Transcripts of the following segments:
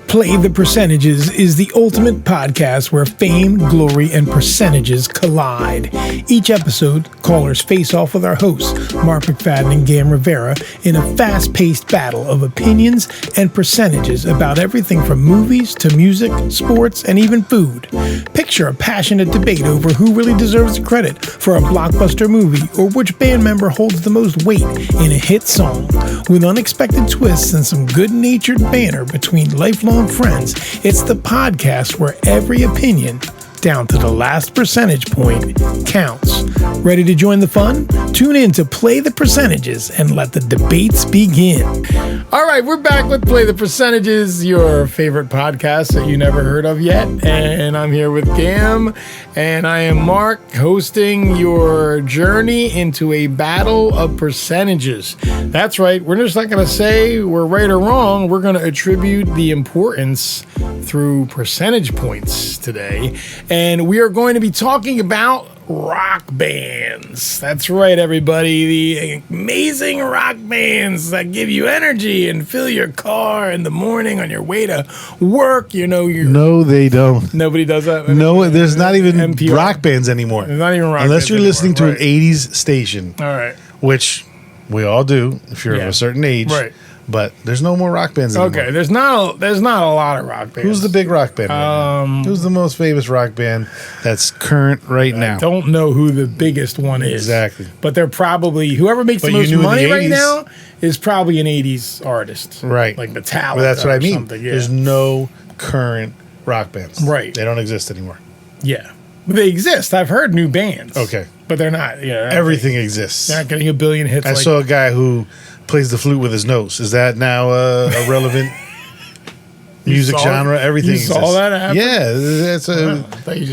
Play the Percentages is the ultimate podcast where fame, glory, and percentages collide. Each episode, callers face off with our hosts, Mark McFadden and Gam Rivera, in a fast-paced battle of opinions and percentages about everything from movies to music, sports, and even food. Picture a passionate debate over who really deserves the credit for a blockbuster movie or which band member holds the most weight in a hit song. With unexpected twists and some good-natured banter between lifelong friends, it's the podcast where every opinion, down to the last percentage point, counts. Ready to join the fun? Tune in to Play the Percentages and let the debates begin. All right, we're back with Play the Percentages, your favorite podcast that you never heard of yet. And I'm here with Gam, and I am Mark, hosting your journey into a battle of percentages. That's right, we're just not going to say we're right or wrong. We're going to attribute the importance through percentage points today. And we are going to be talking about rock bands. That's right, everybody. The amazing rock bands that give you energy and fill your car in the morning on your way to work. You know, no, they don't. Nobody does that. No, there's not even NPR. Rock bands anymore. There's not even rock unless bands you're listening anymore, to an 80s station. All right. Which we all do if you're of a certain age. Right. But there's no more rock bands anymore. Okay, there's not a lot of rock bands. Who's the big rock band right now? Who's the most famous rock band that's current right now? I don't know who the biggest one is. Exactly. But they're probably, whoever makes the most money right now is probably an 80s artist. Right. Like Metallica. Well, that's what I mean. Something. Yeah. There's no current rock bands. Right. They don't exist anymore. Yeah. But they exist. I've heard new bands. Okay. But they're not. Everything exists. They're not getting a billion hits. I saw a guy who plays the flute with his nose. Is that now a relevant music genre? Everything exists. You saw that happen? Yeah,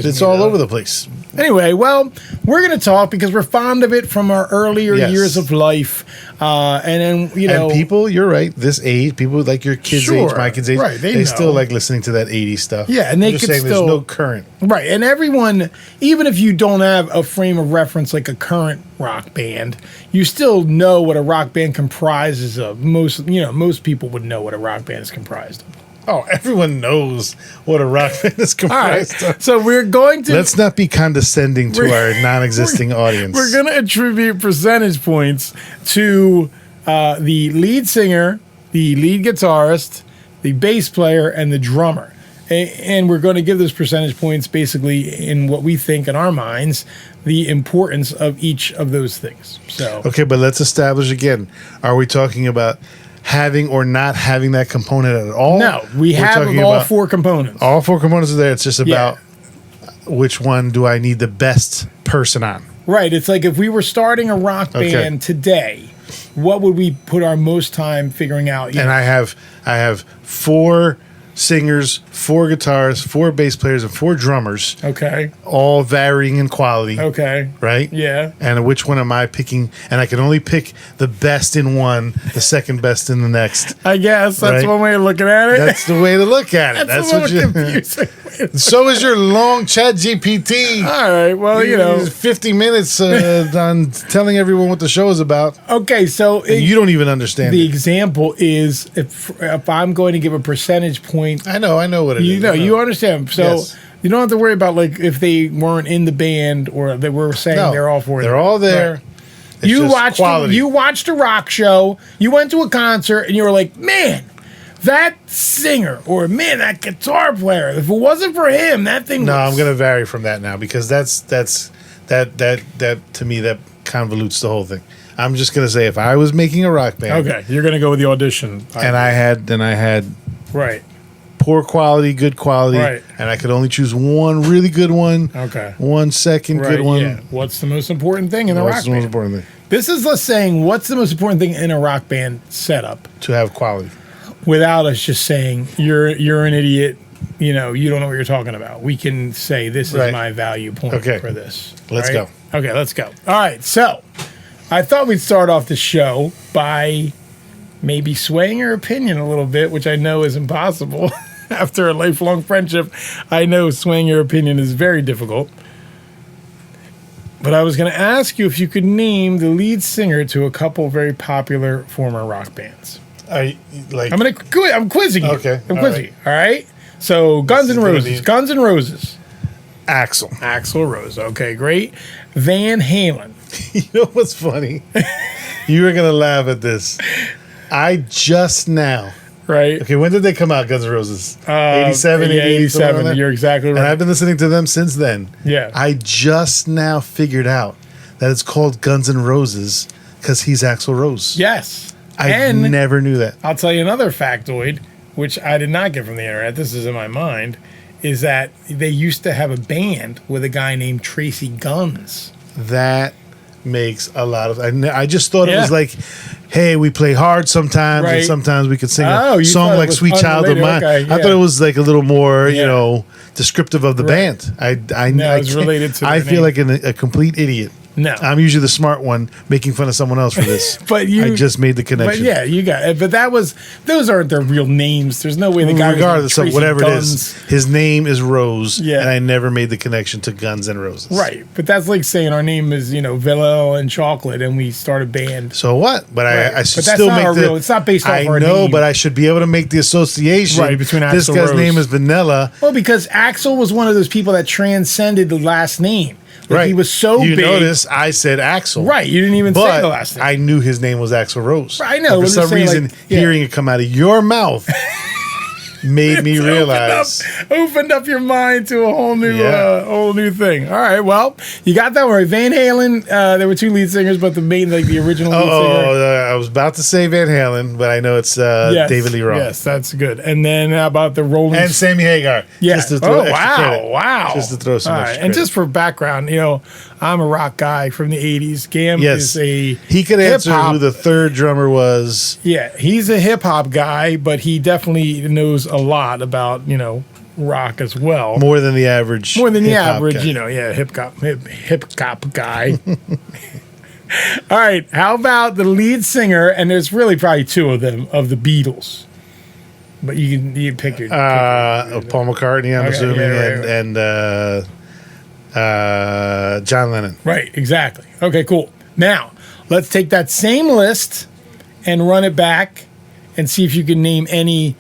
it's all over the place. Anyway, well, we're going to talk because we're fond of it from our earlier years of life. And then, and people, you're right, this age, people like your kids' age, my kids' age, right, they still like listening to that 80s stuff. Yeah, and they could still, there's no current. Right, and everyone, even if you don't have a frame of reference like a current rock band, you still know what a rock band comprises of. Most people would know what a rock band is comprised of. Oh, everyone knows what a rock band is comprised of. So we're going to... Let's not be condescending to our non-existing audience. We're going to attribute percentage points to the lead singer, the lead guitarist, the bass player, and the drummer. And we're going to give those percentage points basically in what we think in our minds the importance of each of those things. So okay, but let's establish again. Are we talking about having or not having that component at all? No, we have all four components. All four components are there. It's just about which one do I need the best person on. Right. It's like if we were starting a rock band today, what would we put our most time figuring out? And I have 4 singers, 4 guitarists, 4 bass players, and 4 drummers. Okay. All varying in quality. Okay. Right? Yeah. And which one am I picking? And I can only pick the best in one, the second best in the next. I guess that's one way of looking at it. That's the way to look at it. That's what you confusing. So is your long chat GPT. All right. Well, 50 minutes on telling everyone what the show is about. Okay, so you don't even understand. The example is if I'm going to give a percentage point. I know what it is. You understand. So you don't have to worry about like if they weren't in the band or they were saying they're all for it. They're all there. Right. You watched a rock show. You went to a concert and you were like, man, that singer or man, that guitar player. If it wasn't for him, that thing. No, I'm going to vary from that now because that to me that convolutes the whole thing. I'm just going to say if I was making a rock band. Okay, you're going to go with the audition. And I had right. Poor quality, good quality, right. And I could only choose one really good one. Okay. One second good one. Yeah. What's the most important thing in the rock band? What's the most important thing? This is us saying what's the most important thing in a rock band setup? To have quality. Without us just saying you're an idiot, you don't know what you're talking about. We can say this is my value point for this. Let's go. Okay, let's go. All right, so I thought we'd start off the show by maybe swaying your opinion a little bit, which I know is impossible. After a lifelong friendship, I know swaying your opinion is very difficult. But I was going to ask you if you could name the lead singer to a couple very popular former rock bands. I'm quizzing you. Okay. I'm quizzing you. All right. So Guns N' Roses. Guns N' Roses. Axl Rose. Okay, great. Van Halen. You know what's funny? You were gonna laugh at this. I just now. Right. Okay, when did they come out, Guns N' Roses? 87, 87. You're exactly right. And I've been listening to them since then. Yeah. I just now figured out that it's called Guns N' Roses because he's Axl Rose. Yes. I never knew that. I'll tell you another factoid, which I did not get from the internet. This is in my mind, is that they used to have a band with a guy named Tracy Guns. That makes a lot of... I just thought it was like, hey, we play hard sometimes, and sometimes we could sing a song like Sweet Child of Mine. Okay, I thought it was like a little more, descriptive of the band. I it's related to I feel like a complete idiot. No. I'm usually the smart one making fun of someone else for this. But I just made the connection. But yeah, you got it. But those aren't their real names. There's no way the guy regardless of whatever Guns. it is, his name is Rose, yeah. and I never made the connection to Guns N' Roses. Right. But that's like saying our name is, Vanilla and Chocolate and we start a band. So what? But I should but still make the... it's not based off our name. I know, but I should be able to make the association. Between Axl This guy's Rose. name is Vanilla. Well, because Axl was one of those people that transcended the last name. Like He was so big. You notice I said Axl. Right. You didn't even say the last name. I knew his name was Axl Rose. I know. But for some reason, hearing it come out of your mouth made me realize. Opened up your mind to a whole new thing. All right. Well, you got that right. Van Halen. There were two lead singers, but the original lead singer. I was about to say Van Halen, but I know it's David Lee Roth. Yes, that's good. And then how about the Rolling and Sammy Hagar. Yes. Just to throw wow. Just to throw some extra credit. And just for background, I'm a rock guy from the 80s. Gam is he could answer who the third drummer was. Yeah, he's a hip hop guy, but he definitely knows a lot about, rock as well. More than the average. Hip hop guy. All right, how about the lead singer? And there's really probably two of them of the Beatles, but you can pick your. Paul McCartney, I'm assuming, and John Lennon. Right, exactly. Okay, cool. Now let's take that same list and run it back and see if you can name any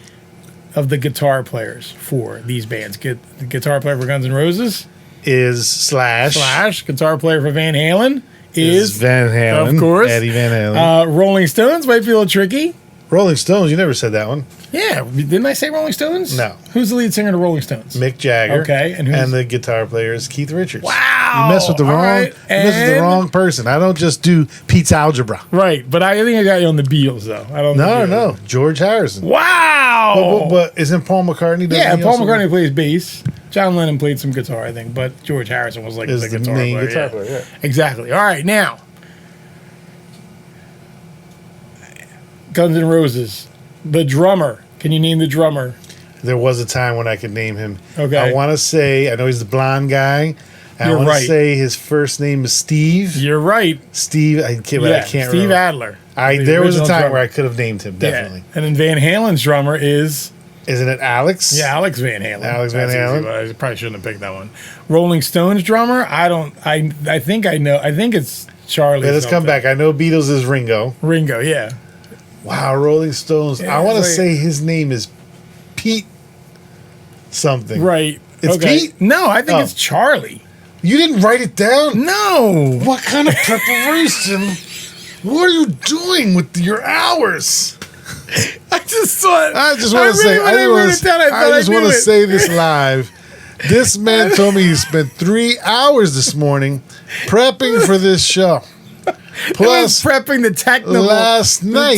of the guitar players for these bands. The guitar player for Guns N' Roses is Slash. Guitar player for Van Halen is Van Halen. Of course. Eddie Van Halen. Rolling Stones might be a little tricky. Rolling Stones, you never said that one. Yeah, didn't I say Rolling Stones? No. Who's the lead singer of Rolling Stones? Mick Jagger. Okay, and the guitar player is Keith Richards. Wow, you mess with the wrong person. I don't just do Pete's Algebra. Right, but I think I got you on the Beatles though. I don't. No, George Harrison. Wow, but isn't Paul McCartney? Yeah, Paul McCartney plays bass. John Lennon played some guitar, I think, but George Harrison was like the guitar player. Yeah. Exactly. All right, now Guns N' Roses. The drummer. Can you name the drummer? There was a time when I could name him. Okay. I want to say, I know he's the blonde guy. I want to say his first name is Steve. You're right. Steve, I can't Steve remember. Adler. There was a time where I could have named him, definitely. Yeah. And then Van Halen's drummer is... Isn't it Alex? Yeah, Alex Van Halen. Alex Van Halen. Easy, I probably shouldn't have picked that one. Rolling Stones drummer? I think I know. I think it's Charlie. Yeah, let's come back. I know Beatles is Ringo. Ringo, yeah. Wow, Rolling Stones. Yeah, I want to say his name is Pete something. Right. It's Pete? No, I think it's Charlie. You didn't write it down? No. What kind of preparation? What are you doing with your hours? I just thought. I just want to say. I just want to say this live. This man told me he spent 3 hours this morning prepping for this show. Plus, prepping the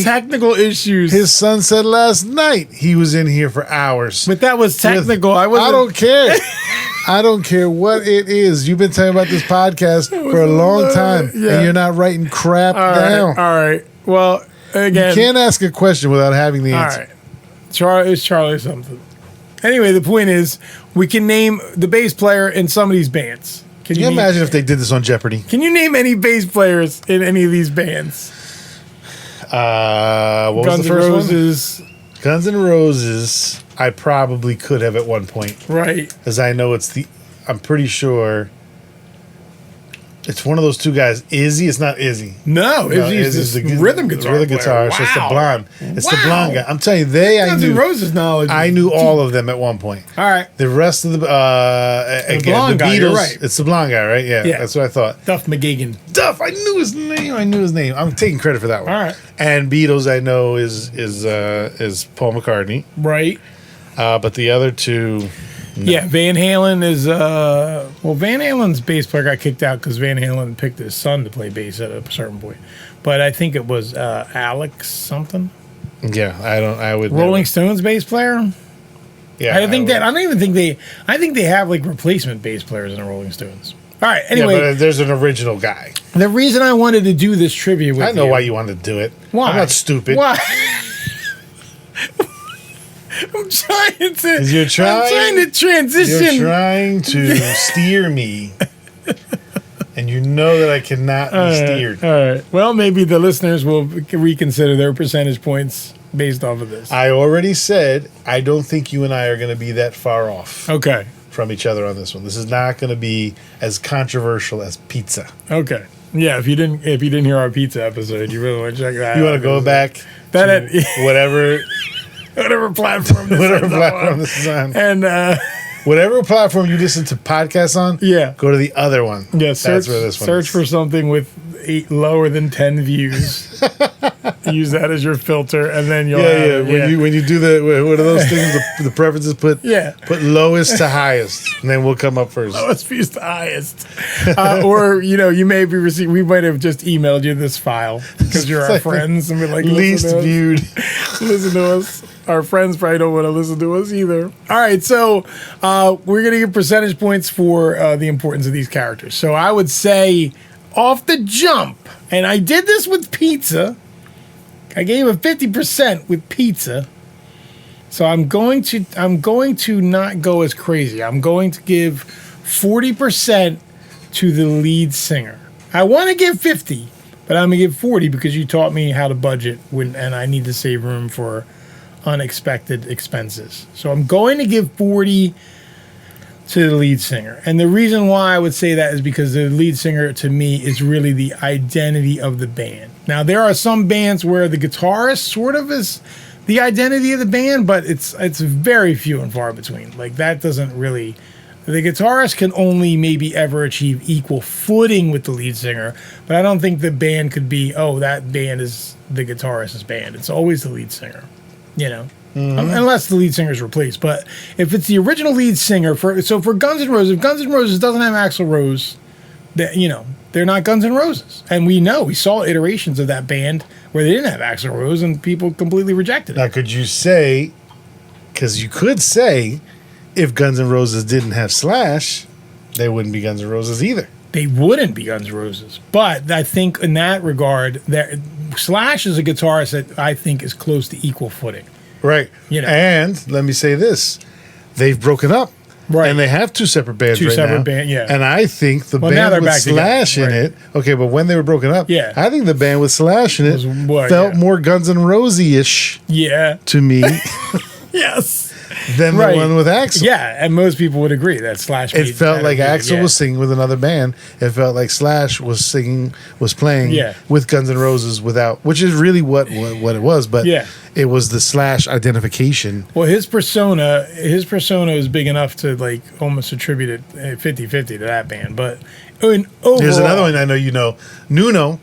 technical issues. His son said last night he was in here for hours. But that was technical. I don't care. I don't care what it is. You've been talking about this podcast for a long time, and you're not writing crap down. All right. Well, again, you can't ask a question without having the answer. All right. It's Charlie something. Anyway, the point is, we can name the bass player in some of these bands. Can you imagine if they did this on Jeopardy? Can you name any bass players in any of these bands? What was the first one? Guns N' Roses. I probably could have at one point. Right. Because I know I'm pretty sure It's one of those two guys. Izzy, it's not Izzy. No, Izzy's the rhythm guitar. Rhythm guitarist. Wow. It's the blonde. It's the blonde guy. I'm telling you, Guns N' Roses knowledge. I knew all of them at one point. All right. The rest of the blonde guy. You're right. It's the blonde guy, right? Yeah, that's what I thought. Duff McGagan. Duff. I knew his name. I'm taking credit for that one. All right. And Beatles, I know is Paul McCartney. Right. But the other two. No. Yeah, Van Halen is Van Halen's bass player got kicked out because Van Halen picked his son to play bass at a certain point. But I think it was Alex something. Yeah, I would Rolling Stones bass player. Yeah, I think they have like replacement bass players in the Rolling Stones. All right, anyway. Yeah, but there's an original guy. The reason I wanted to do this trivia with you. I know why you wanted to do it. Why? I'm not stupid. Why? I'm trying to transition. You're trying to steer me. And you know that I cannot be steered. All right. Well, maybe the listeners will reconsider their percentage points based off of this. I already said I don't think you and I are going to be that far off. Okay. From each other on this one. This is not going to be as controversial as pizza. Okay. Yeah, if you didn't hear our pizza episode, you really want to check that out. You want to go back to whatever platform this is on. And whatever platform you listen to podcasts on, go to the other one. Yeah, that's where this one search is. for something with lower than 10 views. Use that as your filter, and then you'll When you do what are those things? The preferences put lowest to highest, and then we'll come up first. Lowest views to highest, or you may be receiving. We might have just emailed you this file because you're our friends, and we're like least viewed. Listen to us. Our friends probably don't want to listen to us either. All right, so we're going to give percentage points for the importance of these characters. So I would say off the jump, and I did this with pizza. I gave a 50% with pizza. So I'm going to not go as crazy. I'm going to give 40% to the lead singer. I want to give 50, but I'm going to give 40 because you taught me how to budget and I need to save room for unexpected expenses. So I'm going to give 40 to the lead singer. And the reason why I would say that is because the lead singer to me is really the identity of the band. Now there are some bands where the guitarist sort of is the identity of the band, but it's very few and far between. Like that doesn't really, the guitarist can only maybe ever achieve equal footing with the lead singer, but I don't think the band could be, that band is the guitarist's band. It's always the lead singer. Unless the lead singer is replaced. But if it's the original lead singer, for Guns N' Roses, if Guns N' Roses doesn't have Axl Rose, they're not Guns N' Roses. And we saw iterations of that band where they didn't have Axl Rose and people completely rejected it. Now, could you say, because you could say, if Guns N' Roses didn't have Slash, they wouldn't be Guns N' Roses either. They wouldn't be Guns N' Roses. But I think in that regard, Slash is a guitarist that I think is close to equal footing. Right. And let me say this. They've broken up. Right. And they have two separate bands yeah. And I think the band with Slash in it, okay, but when they were broken up, I think the band with Slash in it felt more Guns N' Rosey-ish to me. Yes. Than the one with Axl. Yeah, and most people would agree that Slash. It felt like Axl was singing with another band. It felt like Slash was playing with Guns N' Roses without, which is really what it was. But it was the Slash identification. Well, his persona is big enough to like almost attribute it 50-50 to that band. But overall, there's another one I know you know, Nuno.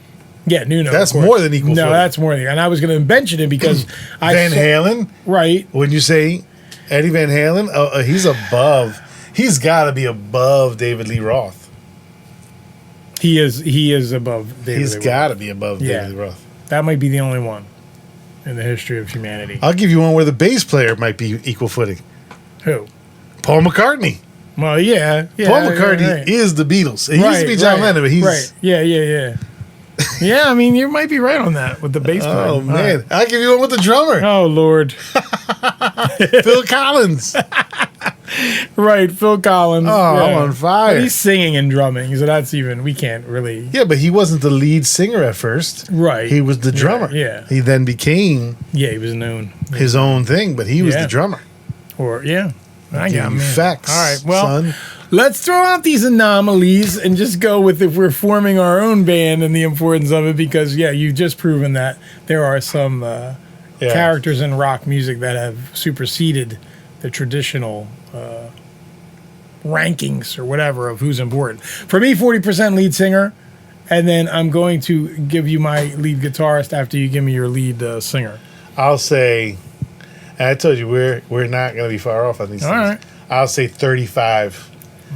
Yeah, Nuno. That's more than equal. No, that's more than. And I was going to mention it because Van Halen, right? When you say Eddie Van Halen, he's above. He's got to be above David Lee Roth. He is above David Lee Roth. He's got to be above David Lee Roth. That might be the only one in the history of humanity. I'll give you one where the bass player might be equal footing. Who? Paul McCartney. Well, yeah. Paul McCartney is the Beatles. It used to be John Lennon, but he's... Right, yeah. Yeah, I mean, you might be right on that with the bass player. Oh, man. Right. I'll give you one with the drummer. Oh, Lord. Phil Collins. Right, Phil Collins. Oh, I'm on fire. But he's singing and drumming, so that's even, we can't really... Yeah, but he wasn't the lead singer at first. Right. He was the drummer. Yeah. He then became... Yeah, he was known. His own thing, but he was the drummer. Or, I got you facts. All right, well... son. let's throw out these anomalies and just go with if we're forming our own band and the importance of it, because, you've just proven that there are some characters in rock music that have superseded the traditional rankings or whatever of who's important. For me, 40% lead singer, and then I'm going to give you my lead guitarist after you give me your lead singer. I'll say, and I told you we're not going to be far off on these things. Right. I'll say 35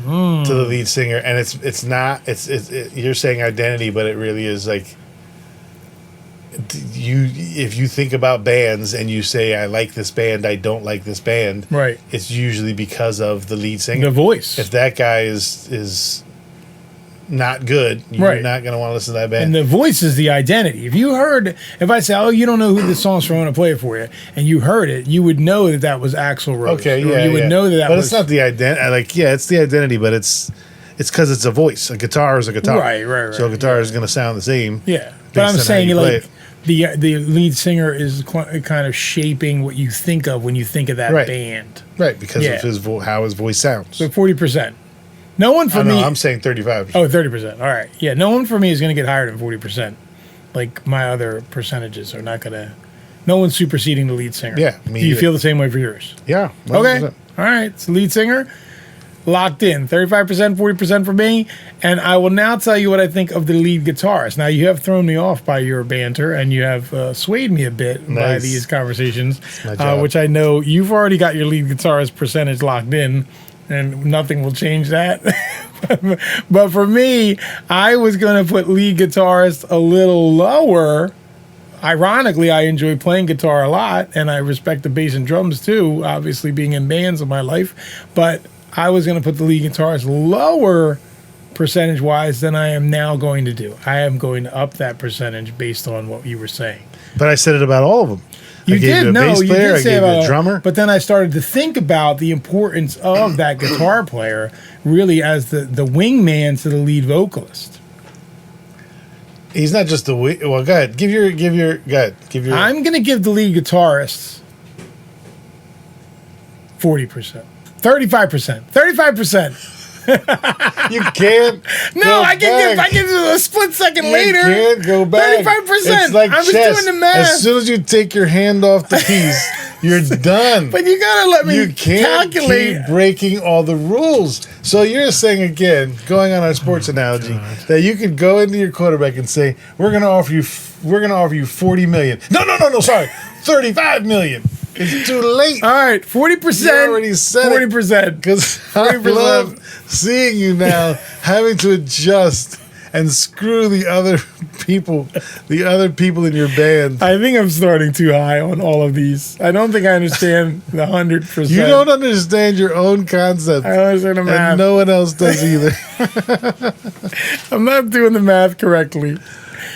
to the lead singer, and it's not you're saying identity, but it really is like if you think about bands and you say I like this band, I don't like this band, right? It's usually because of the lead singer, the voice. If that guy is not good, you're not going to want to listen to that band. And the voice is the identity. If I say, you don't know who this song's from, I want to play it for you, and you heard it, you would know that was Axl Rose. Okay, you would know that but was... it's not the identity. It's the identity, but it's because it's a voice. A guitar is a guitar. Right. So a guitar is going to sound the same. Yeah. But I'm saying, like, the lead singer is kind of shaping what you think of when you think of that band. Right, because of how his voice sounds. So 40%. No one for me... I'm saying 35. Oh, 30%. All right. Yeah, no one for me is going to get higher than 40%. Like, my other percentages are not going to... No one's superseding the lead singer. Yeah, me. Do you feel the same way for yours? Yeah. 100%. Okay. All right. It's lead singer. Locked in. 35%, 40% for me. And I will now tell you what I think of the lead guitarist. Now, you have thrown me off by your banter, and you have swayed me a bit by these conversations, which I know you've already got your lead guitarist percentage locked in, and nothing will change that. But for me, I was going to put lead guitarist a little lower. Ironically, I enjoy playing guitar a lot, and I respect the bass and drums too, obviously being in bands in my life. But I was going to put the lead guitarist lower percentage-wise than I am now going to do. I am going to up that percentage based on what you were saying. But I said it about all of them. You did say about a drummer. But then I started to think about the importance of that guitar player really as the wingman to the lead vocalist. He's not just the well, go ahead. Give your I'm going to give the lead guitarist 40%. 35%. 35%. You can't. No, I can give it a split second later. You can't go back. 35%. It's like I'm chess. just doing the math. As soon as you take your hand off the piece, you're done. But you gotta let me calculate. Keep breaking all the rules. So you're saying again, going on our sports analogy, that you could go into your quarterback and say, "We're gonna offer you $40 million." No. Sorry, $35 million. It's too late. All right, 40%. You already said 40%. Because I love seeing you now having to adjust and screw the other people in your band. I think I'm starting too high on all of these. I don't think I understand the 100%. You don't understand your own concept. I don't understand the math. And no one else does either. I'm not doing the math correctly.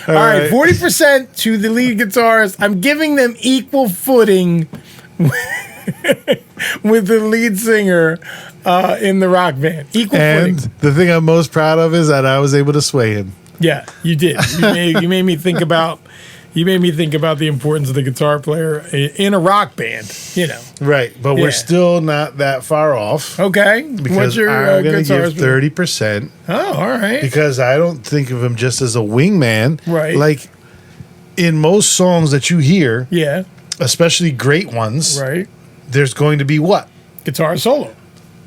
All right, 40% to the lead guitarist. I'm giving them equal footing with the lead singer in the rock band. Equal footing. And the thing I'm most proud of is that I was able to sway him. Yeah, you did. You made me think about the importance of the guitar player in a rock band. You know, right? But we're still not that far off. Okay, because what's your I'm going to give 30%. Oh, all right. Because I don't think of him just as a wingman. Right. Like in most songs that you hear, especially great ones, right? There's going to be what? Guitar solo.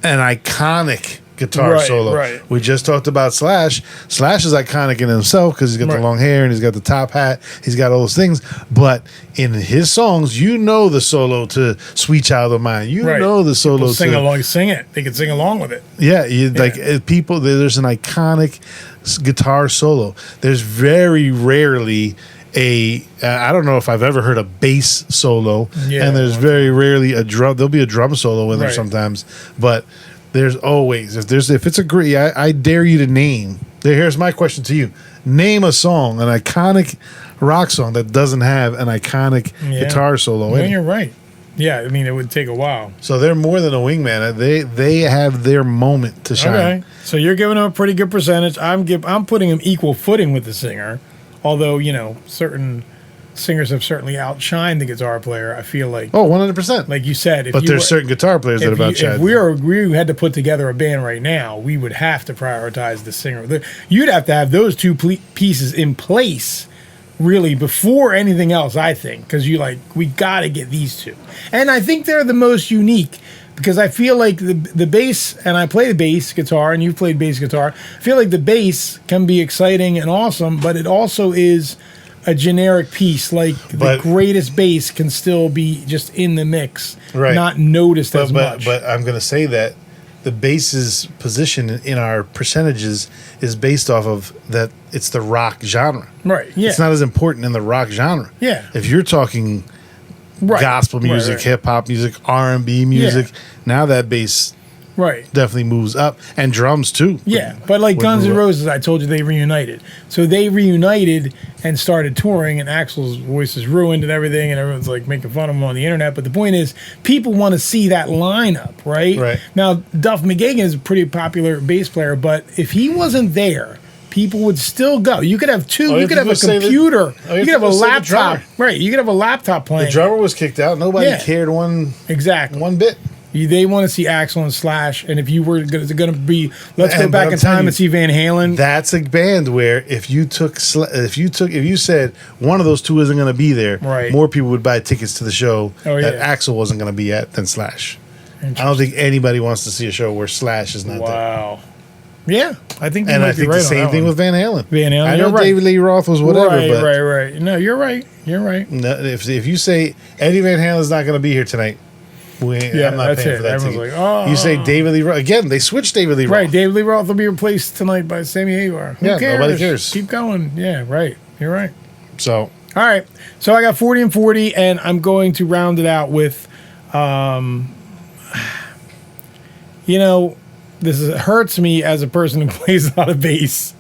An iconic guitar solo. Right. We just talked about Slash. Slash is iconic in himself because he's got the long hair and he's got the top hat. He's got all those things. But in his songs, you know the solo to "Sweet Child of Mine." You know the solo people sing along. Sing it. They can sing along with it. Yeah, like people. There's an iconic guitar solo. There's very rarely I don't know if I've ever heard a bass solo, and there's very rarely a drum. There'll be a drum solo in there sometimes, but there's always if it's a great. I dare you to name. Here's my question to you: name a song, an iconic rock song that doesn't have an iconic guitar solo. Well, you're right. Yeah, I mean it would take a while. So they're more than a wingman. They have their moment to shine. Okay, so you're giving them a pretty good percentage. I'm putting them equal footing with the singer. Although, certain singers have certainly outshined the guitar player. I feel like 100%. Like you said, but there's certain guitar players that have outshined. If we had to put together a band right now, we would have to prioritize the singer. You'd have to have those two pieces in place really before anything else, I think, because we got to get these two. And I think they're the most unique because I feel like the bass, and I play the bass guitar, and you've played bass guitar, I feel like the bass can be exciting and awesome, but it also is a generic piece. Like the greatest bass can still be just in the mix, not noticed as much. But I'm going to say that the bass's position in our percentages is based off of that it's the rock genre. Right, yeah. It's not as important in the rock genre. Yeah. If you're talking gospel music, hip-hop music, R&B music, now that bass definitely moves up. And drums, too. Yeah, but like Guns N' Roses, I told you they reunited. So they reunited and started touring, and Axl's voice is ruined and everything, and everyone's like making fun of him on the internet. But the point is, people want to see that lineup, right? Now, Duff McKagan is a pretty popular bass player, but if he wasn't there, people would still go. You could have two. You could have a computer. You could have a laptop. Right. You could have a laptop playing. The drummer was kicked out. Nobody cared one bit. They want to see Axl and Slash, and if you were going to be, let's go back in time and see Van Halen. That's a band where if you said one of those two isn't going to be there, more people would buy tickets to the show that Axl wasn't going to be at than Slash. I don't think anybody wants to see a show where Slash is not there. Wow. Yeah, I think. And I think the same thing with Van Halen. I know David Lee Roth was whatever, but right. No, you're right. No, if you say Eddie Van Halen's not going to be here tonight. I'm not paying for that ticket. You say David Lee Roth. Again, they switched David Lee Roth. Right, David Lee Roth will be replaced tonight by Sammy Hagar. Who cares? Nobody cares. Keep going. Yeah, right. You're right. So. All right. So I got 40 and 40, and I'm going to round it out with, this hurts me as a person who plays a lot of bass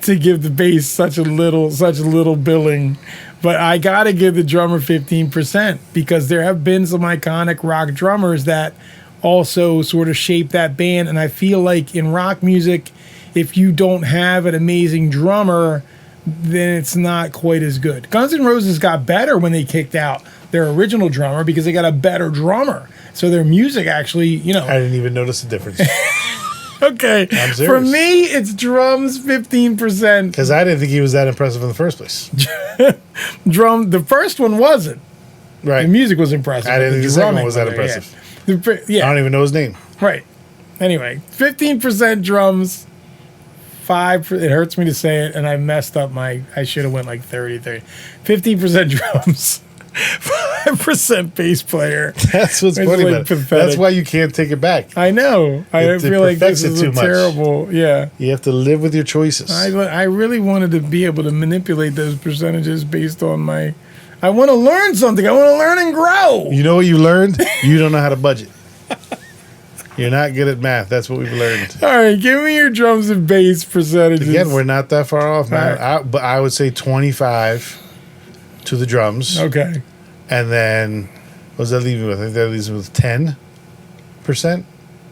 to give the bass such a little billing. But I got to give the drummer 15% because there have been some iconic rock drummers that also sort of shape that band. And I feel like in rock music, if you don't have an amazing drummer, then it's not quite as good. Guns N' Roses got better when they kicked out their original drummer because they got a better drummer. So their music actually, I didn't even notice the difference. Okay. For me, it's drums 15%. Because I didn't think he was that impressive in the first place. The first one wasn't. Right. The music was impressive. I didn't think the second one was that impressive. Yeah. I don't even know his name. Right. Anyway, 15% drums, 5%. It hurts me to say it, and I messed up I should have went like 30. 15% drums. 5% bass player. That's what's funny about it. That's why you can't take it back. I know. I feel like this is terrible. Yeah. You have to live with your choices. I really wanted to be able to manipulate those percentages based on I want to learn something. I want to learn and grow. You know what you learned? You don't know how to budget. You're not good at math. That's what we've learned. All right. Give me your drums and bass percentages. Again, we're not that far off, man. Right. But I would say 25 to the drums. Okay. And then, what does that leave me with? I think that leaves me with 10%.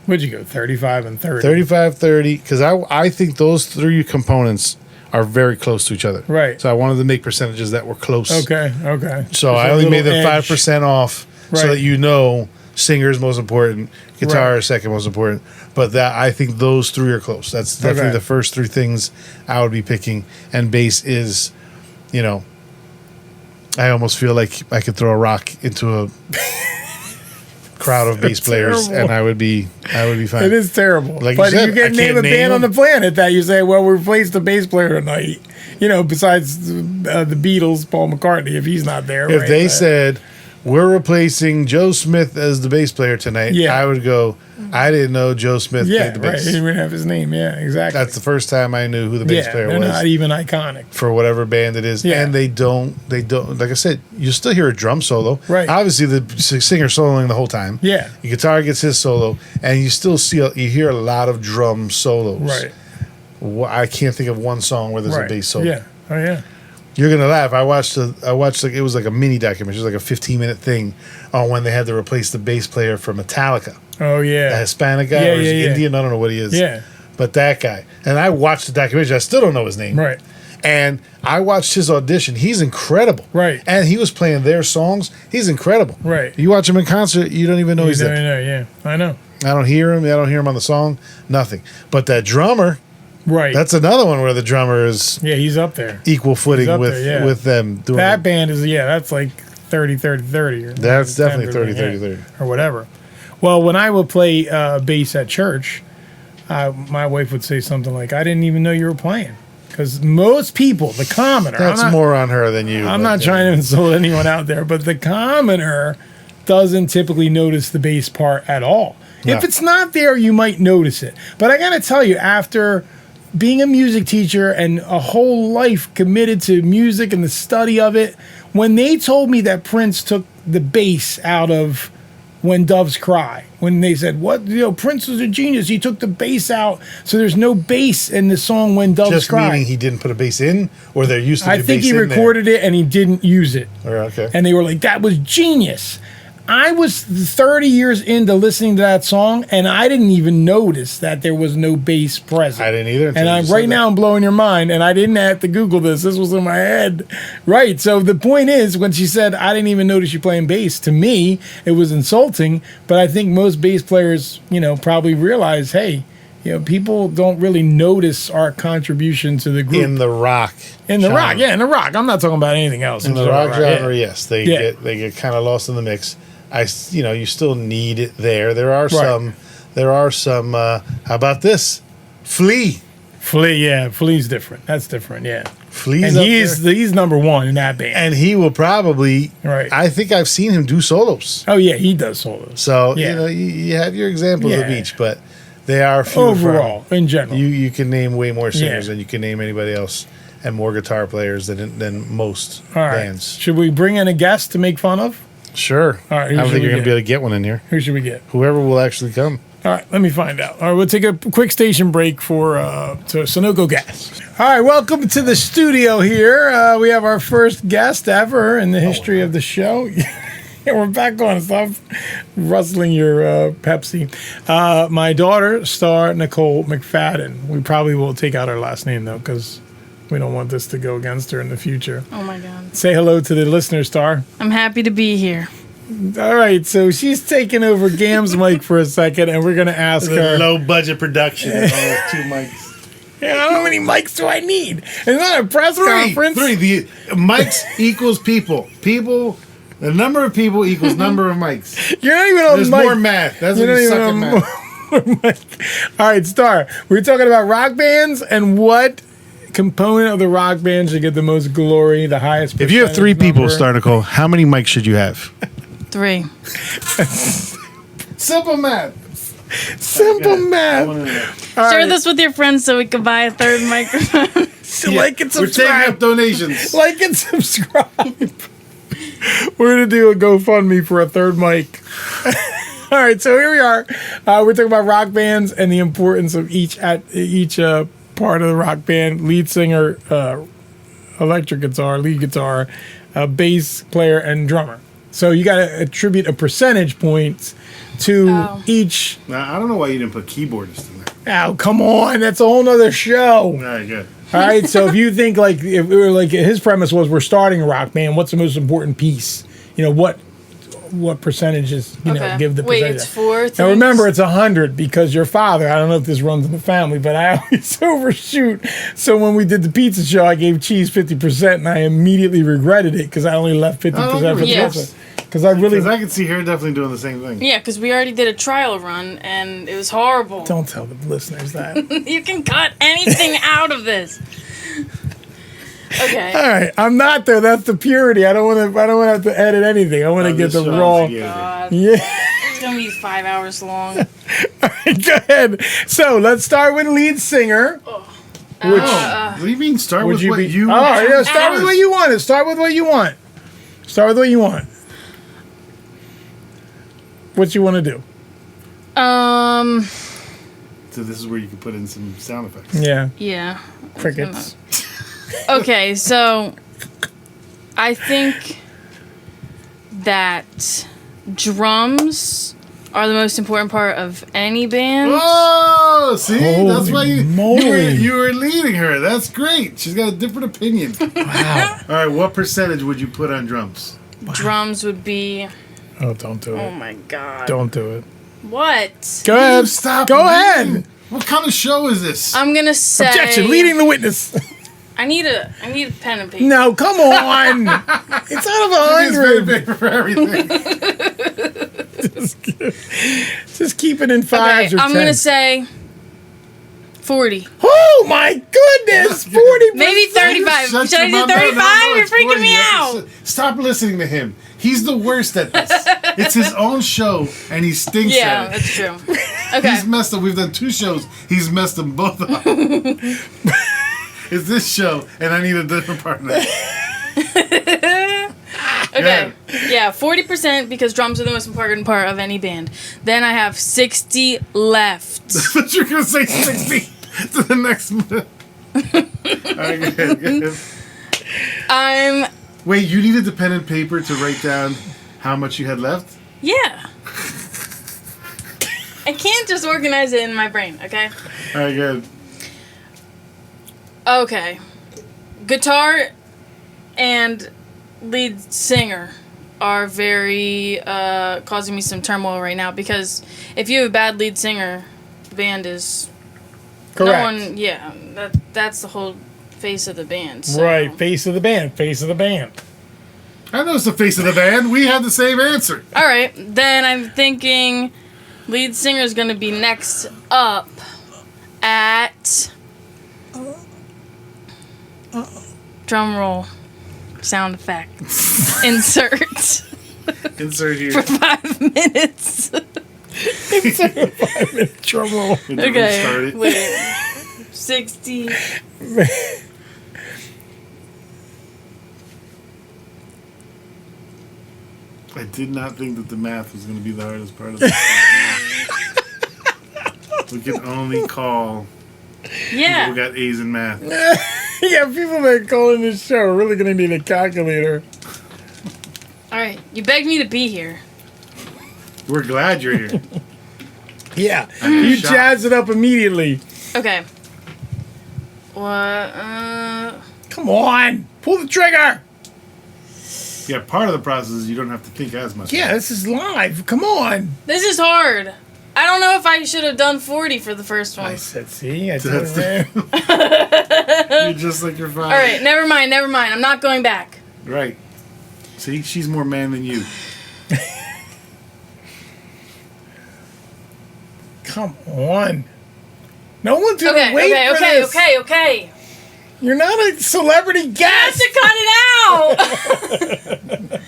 What'd you go, 35 and 30? 35, 30. Because I think those three components are very close to each other. Right. So I wanted to make percentages that were close. Okay. So I only made them 5% off so that singer is most important, guitar is second most important. But I think those three are close. That's definitely the first three things I would be picking. And bass is, I almost feel like I could throw a rock into a crowd of bass players and I would be fine. It is terrible. Like but you said, you can name a band on the planet that you say, well, we replaced the bass player tonight. Besides the Beatles, Paul McCartney, if he's not there. If they said, we're replacing Joe Smith as the bass player tonight, I would go, I didn't know Joe Smith played the bass. Right. He didn't even have his name. Yeah, exactly. That's the first time I knew who the bass player was. They're not even iconic. For whatever band it is. Yeah. And they don't, like I said, you still hear a drum solo. Right. Obviously, the singer soloing the whole time. Yeah. The guitar gets his solo, and you still you hear a lot of drum solos. Right. I can't think of one song where there's a bass solo. Yeah. Oh, yeah. You're gonna laugh. I watched it was like a mini documentary. It was like a 15-minute thing on when they had to replace the bass player for Metallica. Oh yeah, the Hispanic guy or Indian. I don't know what he is. Yeah, but that guy. And I watched the documentary. I still don't know his name. Right. And I watched his audition. He's incredible. Right. And he was playing their songs. He's incredible. Right. You watch him in concert, you don't even know he's there. I know. I don't hear him. I don't hear him on the song. Nothing. But that drummer, right? That's another one where the drummer is he's up there, equal footing with them. Doing that band is that's like 30-30-30. Or that's definitely 30-30-30 or whatever. Well, when I would play bass at church, my wife would say something like, "I didn't even know you were playing." Because most people, the commoner, that's more on her than you. I'm not trying to insult anyone out there, but the commoner doesn't typically notice the bass part at all. No. If it's not there, you might notice it. But I got to tell you, after being a music teacher and a whole life committed to music and the study of it, when they told me that Prince took the bass out of When Doves Cry, when they said, Prince was a genius, he took the bass out, so there's no bass in the song When Doves Cry. Just meaning he didn't put a bass in, or there used to be bass in there? I think he recorded it and he didn't use it. Okay. And they were like, that was genius. I was 30 years into listening to that song, and I didn't even notice that there was no bass present. I didn't either. And I'm blowing your mind, and I didn't have to Google this. This was in my head. Right. So the point is, when she said, I didn't even notice you playing bass, to me, it was insulting. But I think most bass players, probably realize, hey, people don't really notice our contribution to the group. In the rock. In the rock. I'm not talking about anything else. In the rock genre, yes. They get kind of lost in the mix. You still need it there. There are some. How about this? Flea, Flea's different. That's different. Yeah, Flea's and he's number one in that band, and he will probably. Right. I think I've seen him do solos. Oh yeah, he does solos. So you have your examples of each, but they are few overall in general. You can name way more singers than you can name anybody else, and more guitar players than most bands. Should we bring in a guest to make fun of? Sure. All right. I don't think you're going to be able to get one in here. Who should we get? Whoever will actually come. All right. Let me find out. All right. We'll take a quick station break for Sunoco Gas. All right. Welcome to the studio here. We have our first guest ever in the history of the show. Yeah, we're back on. Stop rustling your Pepsi. My daughter, Star Nicole McFadden. We probably will take out her last name, though, because we don't want this to go against her in the future. Oh, my God. Say hello to the listener, Star. I'm happy to be here. All right, so she's taking over Gam's mic for a second, and we're going to ask her. Low-budget production. All 2 mics. Yeah, how many mics do I need? It's not a press conference. 3. The mics equals people. The number of people equals number of mics. You're not even on There's mic. more math. That's what you suck at math. All right, Star. We're talking about rock bands and what component of the rock band should get the most glory, the highest. If you have 3 people, Star Nicole, how many mics should you have? 3. Simple math. Simple math. Share this with your friends so we can buy a 3rd microphone. Like and subscribe. We're taking up donations. Like and subscribe. We're going to do a GoFundMe for a 3rd mic. All right, so here we are. We're talking about rock bands and the importance of each part of the rock band: lead singer, electric guitar, lead guitar, bass player, and drummer. So you got to attribute a percentage points to each. Now, I don't know why you didn't put keyboardist in there. Oh, come on, that's a whole nother show. All right, good. All right, so if you think if we were his premise was we're starting a rock band, what's the most important piece? What percentages, give the percentage. Wait, it's 4 things? Now remember, it's 100 because your father, I don't know if this runs in the family, but I always overshoot. So when we did the pizza show, I gave cheese 50% and I immediately regretted it because I only left 50% for pizza. Because I can see her definitely doing the same thing. Yeah, because we already did a trial run and it was horrible. Don't tell the listeners that. You can cut anything out of this. Okay. All right, I'm not there. That's the purity. I don't want to have to edit anything. I want to get the raw. God. Yeah. It's gonna be 5 hours long. All right, go ahead. So let's start with lead singer. What do you mean? Start with what you want? Oh, yeah. Start with what you want. Start with what you want. Start with what you want. What you want to do? So this is where you can put in some sound effects. Yeah. Yeah. Crickets. Okay, so I think that drums are the most important part of any band. Oh, see? Holy that's why moly. you were leading her. That's great. She's got a different opinion. Wow. All right, what percentage would you put on drums? Drums would be... Oh, don't do it. Oh, my God. Don't do it. What? Go ahead. Stop. Go leading. ahead. What kind of show is this? I'm going to say... Objection. Leading the witness. I need a pen and paper. No, come on. It's out of 100. Paper for everything. Just keep it in fives or I'm 10s. going to say 40. Oh, my goodness. 40. Maybe 35. Shut Should I your do mouth. 35? No, You're it's freaking 40. me out. Stop listening to him. He's the worst at this. It's his own show, and he stinks Yeah, at it. that's true. Okay. He's messed up. We've done 2 shows. He's messed them both up. It's this show, and I need a different partner. Okay. Yeah, 40% because drums are the most important part of any band. Then I have 60 left. But you're going to say 60 to the next minute. All right, go ahead. Wait, you needed the pen and paper to write down how much you had left? Yeah. I can't just organize it in my brain, okay? All right, good. Okay. Guitar and lead singer are very causing me some turmoil right now because if you have a bad lead singer, the band is Correct. That's the whole face of the band. So. Right, face of the band. I know it's the face of the band. We had the same answer. All right, then I'm thinking lead singer is going to be next up at drum roll sound effect. Insert here. for 5 minutes. Insert a 5-minute drum roll. Okay, wait. 60. I did not think that the math was going to be the hardest part of this. We can only call Yeah. people who got A's in math. Yeah, people that are calling this show are really going to need a calculator. All right, you begged me to be here. We're glad you're here. Yeah, I'm you shocked. jazz it up immediately. Okay. What? Come on, pull the trigger. Yeah, part of the process is you don't have to think as much. Yeah, this is live. Come on. This is hard. I don't know if I should have done 40 for the first one. I said, see, I That's said it. You're just like your father. All right, never mind. I'm not going back. Right. See, she's more man than you. Come on. No one's going to wait for this. Okay. You're not a celebrity You have guest. to cut it out.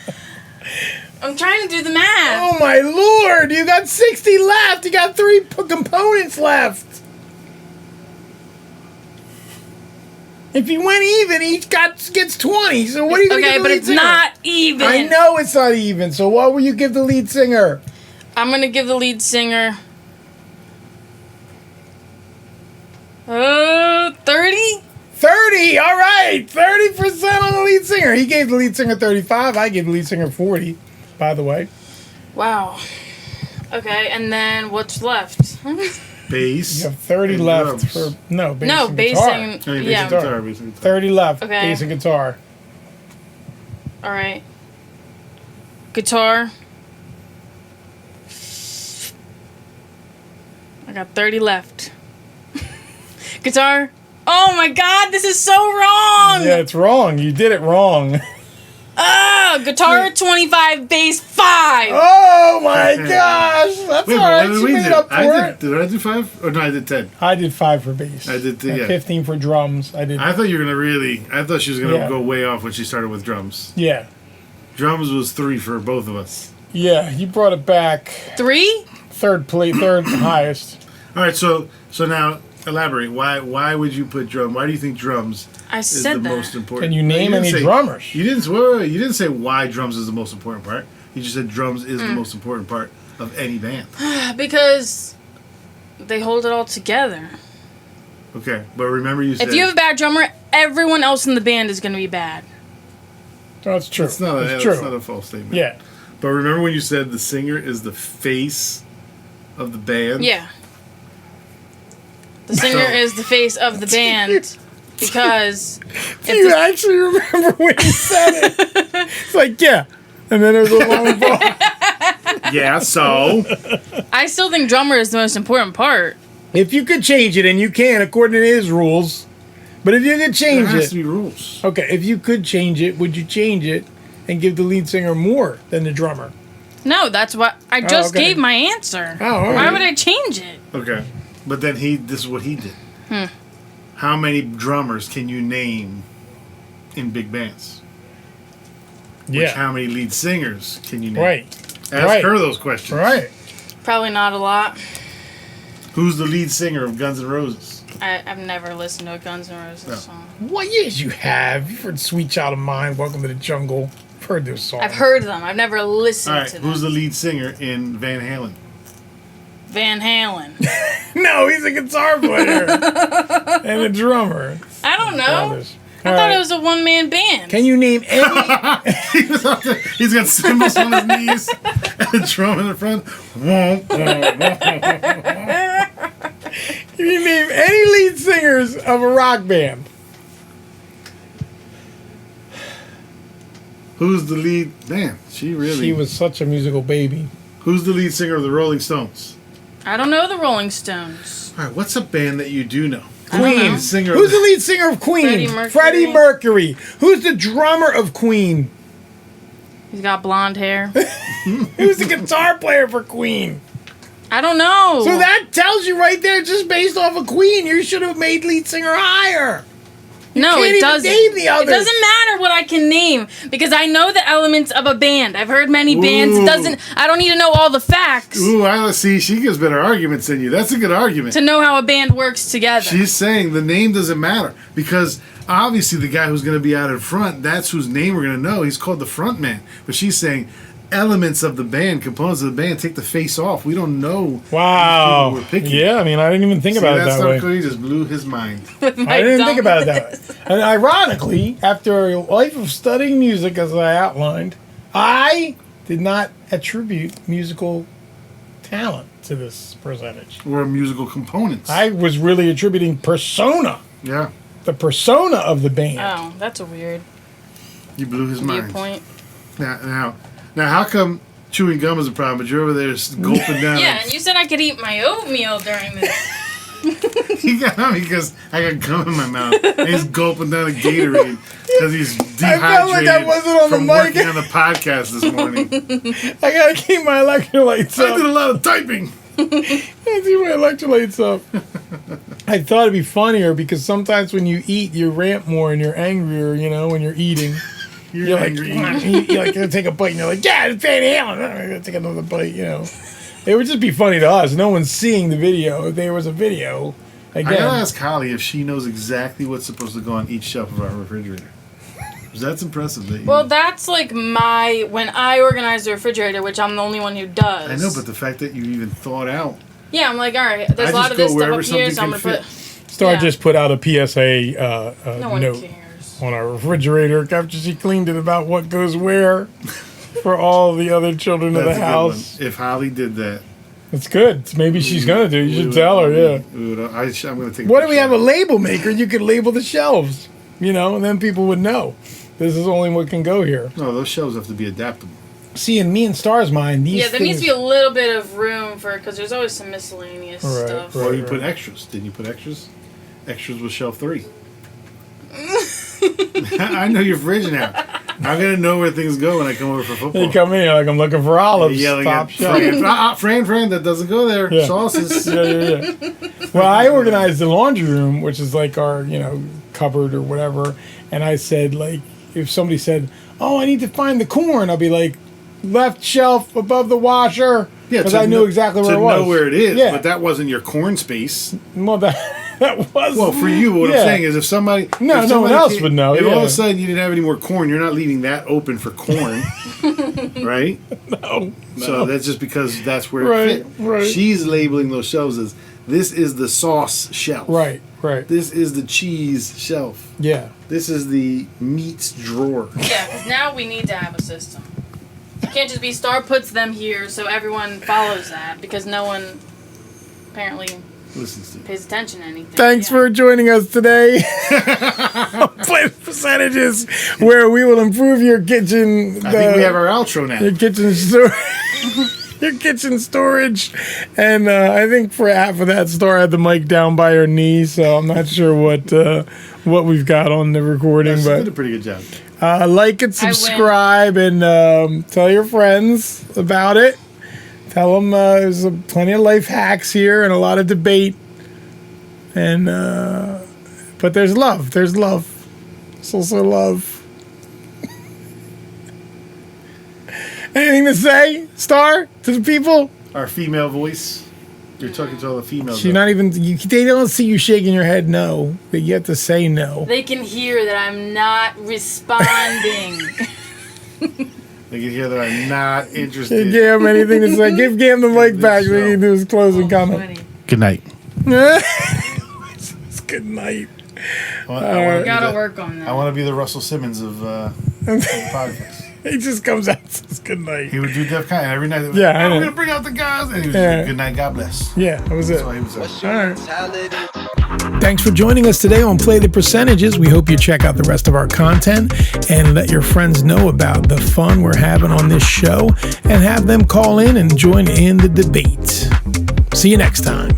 I'm trying to do the math. Oh, my Lord. You got 60 left. You got 3 components left. If you went even, each gets 20. So what are you going to give the but lead it's singer? not even. I know it's not even. So what will you give the lead singer? I'm going to give the lead singer 30? 30. All right. 30% on the lead singer. He gave the lead singer 35. I gave the lead singer 40, by the way. Wow. Okay, and then what's left? Bass. You have 30 and left drums. for no bass No, and bass guitar. and I mean, bass yeah. and guitar, bass and guitar. 30 left. Okay. Bass and guitar. All right. Guitar. I got 30 left. Guitar. Oh my God, this is so wrong. Yeah, it's wrong. You did it wrong. Guitar 25, bass 5. Oh my gosh. That's Wait, all right. what did You we made do? up for it. Did I do 5? Or no, I did 10. I did 5 for bass. I did, And yeah. 15 for drums. I thought you were going to I thought she was going to Yeah. go way off when she started with drums. Yeah. Drums was 3 for both of us. Yeah, you brought it back. 3? Third highest. All right, so now elaborate. Why would you put drum? Why do you think drums I is said the that. most important? Can you name any drummers? You didn't say why drums is the most important part. You just said drums is the most important part of any band. Because they hold it all together. Okay, but remember you said If you have a bad drummer, everyone else in the band is going to be bad. That's true. it's not It's true. a false statement. Yeah. But remember when you said the singer is the face of the band? Yeah. The singer is the face of the band because... Do you actually remember when he said it? It's like, yeah. And then there's a long pause. Yeah, so? I still think drummer is the most important part. If you could change it, and you can, according to his rules, but if you could change there has it... to be rules. Okay, if you could change it, would you change it and give the lead singer more than the drummer? No, that's what... I just gave my answer. Oh, all right. Why would I change it? Okay. But then this is what he did. How many drummers can you name in big bands? Yeah. How many lead singers can you name? Right. Ask her those questions. Right. Probably not a lot. Who's the lead singer of Guns N' Roses? I've never listened to a Guns N' Roses song. What years you have? You've heard Sweet Child of Mine, Welcome to the Jungle. I've heard those songs. I've heard them. I've never listened to them. Who's the lead singer in Van Halen? Van Halen. No, he's a guitar player and a drummer. I don't know. I All thought right. it was a one-man band. Can you name any? He's got cymbals on his knees and a drum in the front. Can you name any lead singers of a rock band? Who's the lead? Man, she was such a musical baby. Who's the lead singer of the Rolling Stones? I don't know the Rolling Stones. All right, what's a band that you do know? Queen. Who's Who's the lead singer of Queen? Freddie Mercury. Who's the drummer of Queen? He's got blonde hair. Who's the guitar player for Queen? I don't know. So that tells you right there, just based off of Queen, you should have made lead singer higher. No, can't it even doesn't. name the others. It doesn't matter what I can name because I know the elements of a band. I've heard many bands. It doesn't. I don't need to know all the facts Ooh, I see. She gives better arguments than you. That's a good argument. to know how a band works together. She's saying the name doesn't matter because obviously the guy who's going to be out in front, that's whose name we're going to know. He's called the front man. But she's saying elements of the band, components of the band, take the face off. We don't know. Wow. We're picking. Yeah, I mean, I didn't even think about it that way. He just blew his mind. I didn't think about it that way. And ironically, after a life of studying music, as I outlined, I did not attribute musical talent to this percentage. Or musical components. I was really attributing persona. Yeah. The persona of the band. Oh, that's a weird You blew his mind. viewpoint. Now, how come chewing gum is a problem, but you're over there gulping down? Yeah, and you said I could eat my oatmeal during this. He got me because I got gum in my mouth. And he's gulping down a Gatorade because he's dehydrated I felt like I wasn't on the from mic. working on the podcast this morning. I gotta keep my electrolytes I up. did a lot of typing. I keep my electrolytes up. I thought it'd be funnier because sometimes when you eat, you rant more and you're angrier, when you're eating. You're angry. You're like, gonna take a bite, and you're like, yeah, it's Van Halen. I'm gonna take another bite, It would just be funny to us. No one's seeing the video. If there was a video, I gotta ask Holly if she knows exactly what's supposed to go on each shelf of our refrigerator. That's impressive. Well, that's like when I organize the refrigerator, which I'm the only one who does. I know, but the fact that you even thought out. Yeah, I'm like, all right, there's a lot of this stuff up here, so I'm gonna put. Star just put out a PSA No one note cares. on our refrigerator after she cleaned it about what goes where for all the other children of the house. If Holly did that, it's good. Maybe she's gonna do. You should tell her. Yeah. I'm gonna take. What if we have a label maker? You could label the shelves, and then people would know this is only what can go here. No, those shelves have to be adaptable. See, in me and Star's mind, these there needs to be a little bit of room because there's always some miscellaneous stuff. Or you put extras. Didn't you put extras? Extras was shelf 3. I know your fridge now. I'm gonna know where things go when I come over for football. You come in, you're like, I'm looking for olives. Yelling Top at shelf. Fran, that doesn't go there. Yeah. Sauces. Yeah. Well, I organized the laundry room, which is like our, cupboard or whatever. And I said, like, if somebody said, "Oh, I need to find the corn," I'll be like, left shelf above the washer. Because I knew exactly where it was. To know where it is, yeah. But that wasn't your corn space. Well, that was. Well, for you, what I'm saying is if somebody... No one else would know. If all of a sudden you didn't have any more corn, you're not leaving that open for corn. Right? No. So that's just because that's where it fit. Right. She's labeling those shelves as, this is the sauce shelf. Right. This is the cheese shelf. Yeah. This is the meats drawer. Yeah, because now we need to have a system. It can't just be Star puts them here so everyone follows that because no one apparently pays attention to anything. Thanks for joining us today. Play the percentages where we will improve your kitchen. I think we have our outro now. Your kitchen storage. Your kitchen storage. And I think for half of that, Star had the mic down by her knee, so I'm not sure what we've got on the recording. She but did a pretty good job. Like and subscribe and tell your friends about it. Tell them there's plenty of life hacks here and a lot of debate. And but there's love. There's love. There's also love. Anything to say, Star, to the people? Our female voice. You're talking to all the females. She's not even. They don't see you shaking your head no. But you have to say no. They can hear that I'm not responding. They can hear that I'm not interested. Give Gam anything to say. Give Gam the mic back so he can do his closing comment. Funny. Good night. It's good night. I gotta work on that. I want to be the Russell Simmons of the podcast. He just comes out and says good night. He would do Def Kind every night. Yeah, I know. We're going to bring out the guys. And he was like, good night, God bless. Yeah, that was it. That's why he was All right. Thanks for joining us today on Play the Percentages. We hope you check out the rest of our content and let your friends know about the fun we're having on this show and have them call in and join in the debate. See you next time.